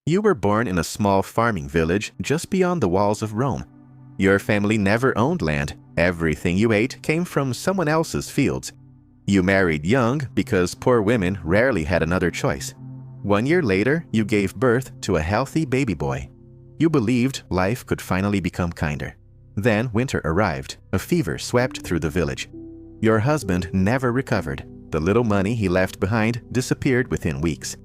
You were born in a small farming village just beyond the walls of Rome. Your family never owned land. Everything you ate came from someone else's fields. You married young because poor women rarely had another choice. 1 year later, you gave birth to a healthy baby boy. You believed life could finally become kinder. Then winter arrived. A fever swept through the village. Your husband never recovered. The little money he left behind disappeared within weeks.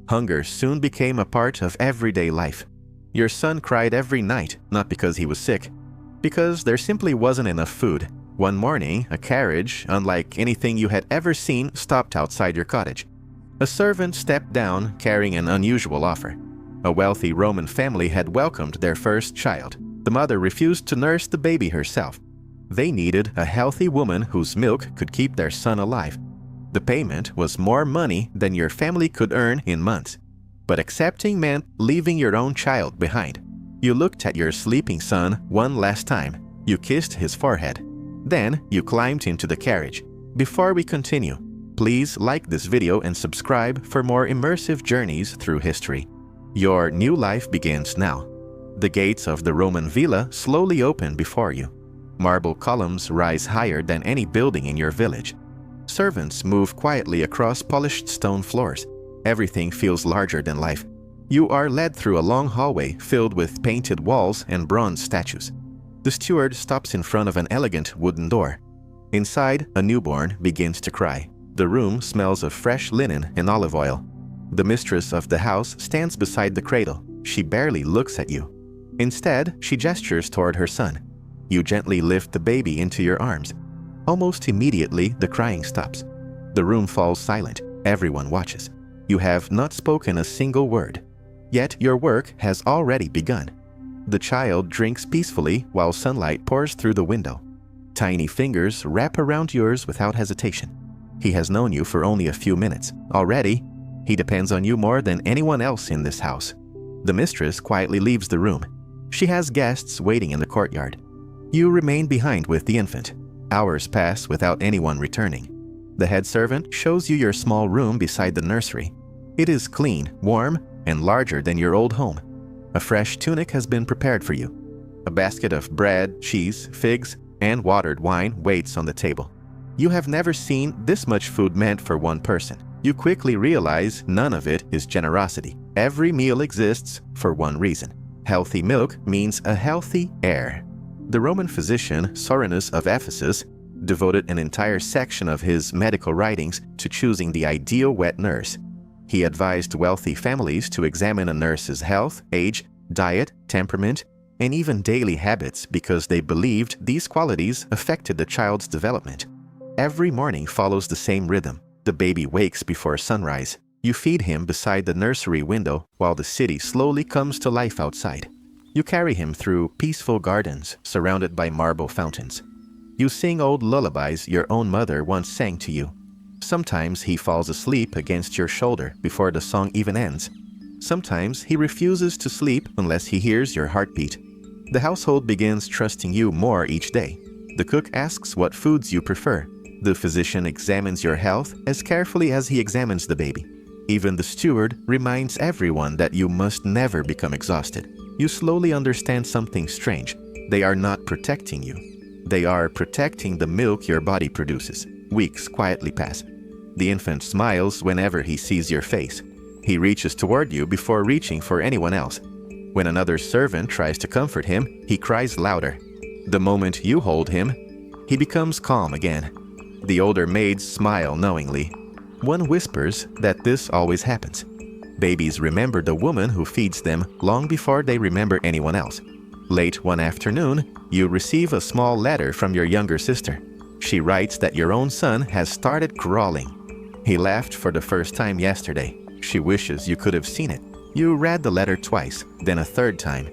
Hunger soon became a part of everyday life. Your son cried every night, not because he was sick, because there simply wasn't enough food. One morning, a carriage, unlike anything you had ever seen, stopped outside your cottage. A servant stepped down carrying an unusual offer. A wealthy Roman family had welcomed their first child. The mother refused to nurse the baby herself. They needed a healthy woman whose milk could keep their son alive. The payment was more money than your family could earn in months. But accepting meant leaving your own child behind. You looked at your sleeping son one last time. You kissed his forehead. Then you climbed into the carriage. Before we continue, please like this video and subscribe for more immersive journeys through history. Your new life begins now. The gates of the Roman villa slowly open before you. Marble columns rise higher than any building in your village. Servants move quietly across polished stone floors. Everything feels larger than life. You are led through a long hallway filled with painted walls and bronze statues. The steward stops in front of an elegant wooden door. Inside, a newborn begins to cry. The room smells of fresh linen and olive oil. The mistress of the house stands beside the cradle. She barely looks at you. Instead, she gestures toward her son. You gently lift the baby into your arms. Almost immediately, the crying stops. The room falls silent. Everyone watches. You have not spoken a single word. Yet your work has already begun. The child drinks peacefully while sunlight pours through the window. Tiny fingers wrap around yours without hesitation. He has known you for only a few minutes. Already, he depends on you more than anyone else in this house. The mistress quietly leaves the room. She has guests waiting in the courtyard. You remain behind with the infant. Hours pass without anyone returning. The head servant shows you your small room beside the nursery. It is clean, warm, and larger than your old home. A fresh tunic has been prepared for you. A basket of bread, cheese, figs, and watered wine waits on the table. You have never seen this much food meant for one person. You quickly realize none of it is generosity. Every meal exists for one reason. Healthy milk means a healthy heir. The Roman physician Soranus of Ephesus devoted an entire section of his medical writings to choosing the ideal wet nurse. He advised wealthy families to examine a nurse's health, age, diet, temperament, and even daily habits because they believed these qualities affected the child's development. Every morning follows the same rhythm. The baby wakes before sunrise. You feed him beside the nursery window while the city slowly comes to life outside. You carry him through peaceful gardens surrounded by marble fountains. You sing old lullabies your own mother once sang to you. Sometimes he falls asleep against your shoulder before the song even ends. Sometimes he refuses to sleep unless he hears your heartbeat. The household begins trusting you more each day. The cook asks what foods you prefer. The physician examines your health as carefully as he examines the baby. Even the steward reminds everyone that you must never become exhausted. You slowly understand something strange. They are not protecting you. They are protecting the milk your body produces. Weeks quietly pass. The infant smiles whenever he sees your face. He reaches toward you before reaching for anyone else. When another servant tries to comfort him, he cries louder. The moment you hold him, he becomes calm again. The older maids smile knowingly. One whispers that this always happens. Babies remember the woman who feeds them long before they remember anyone else. Late one afternoon, you receive a small letter from your younger sister. She writes that your own son has started crawling. He laughed for the first time yesterday. She wishes you could have seen it. You read the letter twice, then a third time.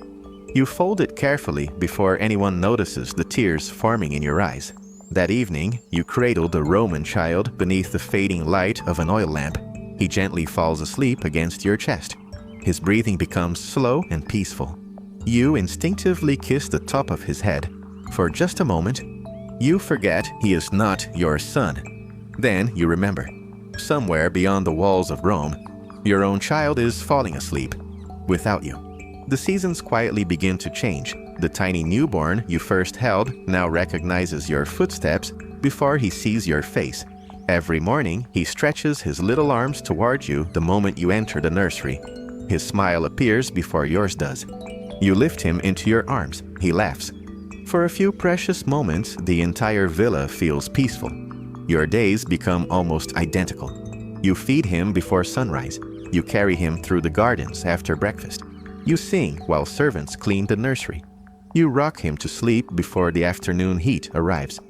You fold it carefully before anyone notices the tears forming in your eyes. That evening, you cradle the Roman child beneath the fading light of an oil lamp. He gently falls asleep against your chest. His breathing becomes slow and peaceful. You instinctively kiss the top of his head. For just a moment, you forget he is not your son. Then you remember. Somewhere beyond the walls of Rome, your own child is falling asleep. without you. The seasons quietly begin to change. The tiny newborn you first held now recognizes your footsteps before he sees your face. Every morning, he stretches his little arms toward you the moment you enter the nursery. His smile appears before yours does. You lift him into your arms. He laughs. For a few precious moments, the entire villa feels peaceful. Your days become almost identical. You feed him before sunrise. You carry him through the gardens after breakfast. You sing while servants clean the nursery. You rock him to sleep before the afternoon heat arrives.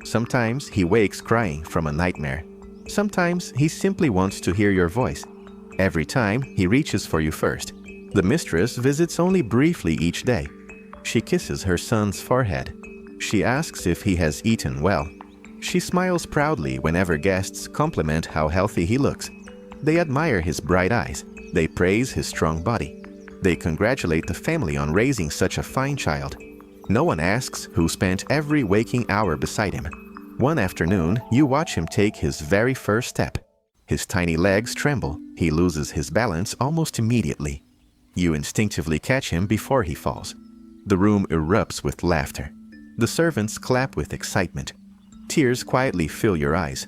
Sometimes he wakes crying from a nightmare. Sometimes he simply wants to hear your voice. Every time, he reaches for you first. The mistress visits only briefly each day. She kisses her son's forehead. She asks if he has eaten well. She smiles proudly whenever guests compliment how healthy he looks. They admire his bright eyes. They praise his strong body. They congratulate the family on raising such a fine child. No one asks who spent every waking hour beside him. One afternoon, you watch him take his very first step. His tiny legs tremble. He loses his balance almost immediately. You instinctively catch him before he falls. The room erupts with laughter. The servants clap with excitement. Tears quietly fill your eyes.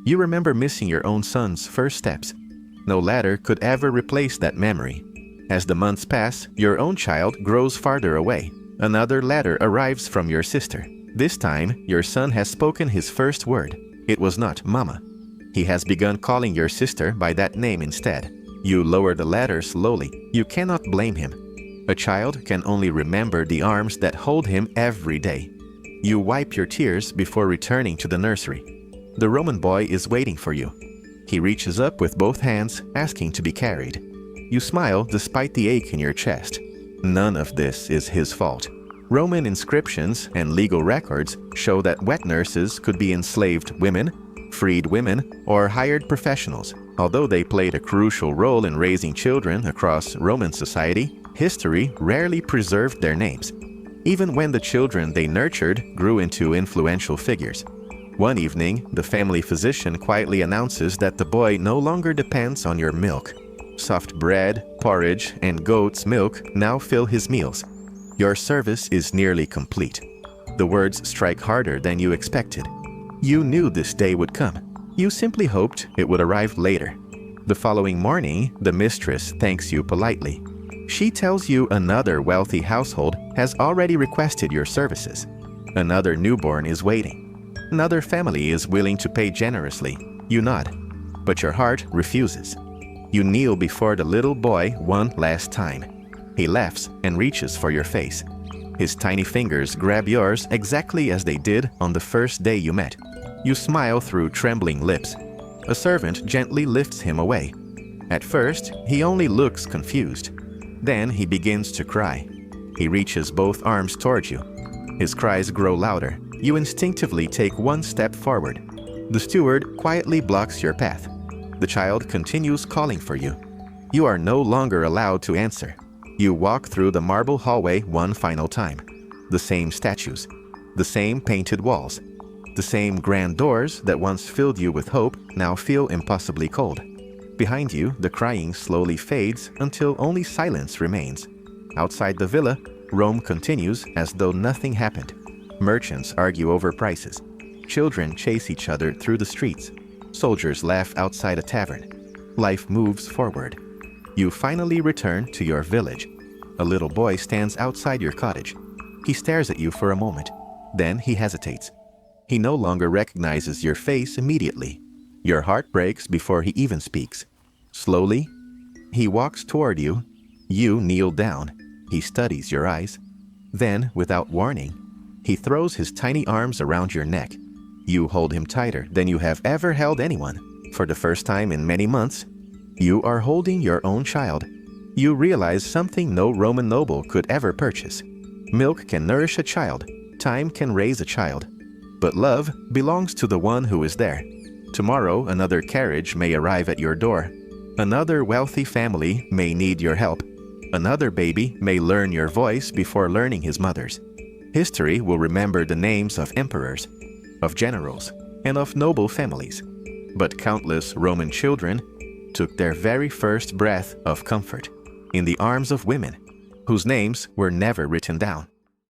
You remember missing your own son's first steps. No ladder could ever replace that memory. As the months pass, your own child grows farther away. Another letter arrives from your sister. This time, your son has spoken his first word. It was not Mama. He has begun calling your sister by that name instead. You lower the letter slowly. You cannot blame him. A child can only remember the arms that hold him every day. You wipe your tears before returning to the nursery. The Roman boy is waiting for you. He reaches up with both hands, asking to be carried. You smile despite the ache in your chest. None of this is his fault. Roman inscriptions and legal records show that wet nurses could be enslaved women, freed women, or hired professionals. Although they played a crucial role in raising children across Roman society, history rarely preserved their names, even when the children they nurtured grew into influential figures. One evening, the family physician quietly announces that the boy no longer depends on your milk. Soft bread, porridge, and goat's milk now fill his meals. Your service is nearly complete. The words strike harder than you expected. You knew this day would come. You simply hoped it would arrive later. The following morning, the mistress thanks you politely. She tells you another wealthy household has already requested your services. Another newborn is waiting. Another family is willing to pay generously. You nod, but your heart refuses. You kneel before the little boy one last time. He laughs and reaches for your face. His tiny fingers grab yours exactly as they did on the first day you met. You smile through trembling lips. A servant gently lifts him away. At first, he only looks confused. Then he begins to cry. He reaches both arms towards you. His cries grow louder. You instinctively take one step forward. The steward quietly blocks your path. The child continues calling for you. You are no longer allowed to answer. You walk through the marble hallway one final time. The same statues, the same painted walls, the same grand doors that once filled you with hope now feel impossibly cold. Behind you, the crying slowly fades until only silence remains. Outside the villa, Rome continues as though nothing happened. Merchants argue over prices. Children chase each other through the streets. Soldiers laugh outside a tavern. Life moves forward. You finally return to your village. A little boy stands outside your cottage. He stares at you for a moment. Then he hesitates. He no longer recognizes your face immediately. Your heart breaks before he even speaks. Slowly, he walks toward you. You kneel down. He studies your eyes. Then, without warning, he throws his tiny arms around your neck. You hold him tighter than you have ever held anyone. For the first time in many months, you are holding your own child. You realize something no Roman noble could ever purchase. Milk can nourish a child. Time can raise a child. But love belongs to the one who is there. Tomorrow, another carriage may arrive at your door. Another wealthy family may need your help. Another baby may learn your voice before learning his mother's. History will remember the names of emperors, of generals, and of noble families. But countless Roman children took their very first breath of comfort in the arms of women, whose names were never written down.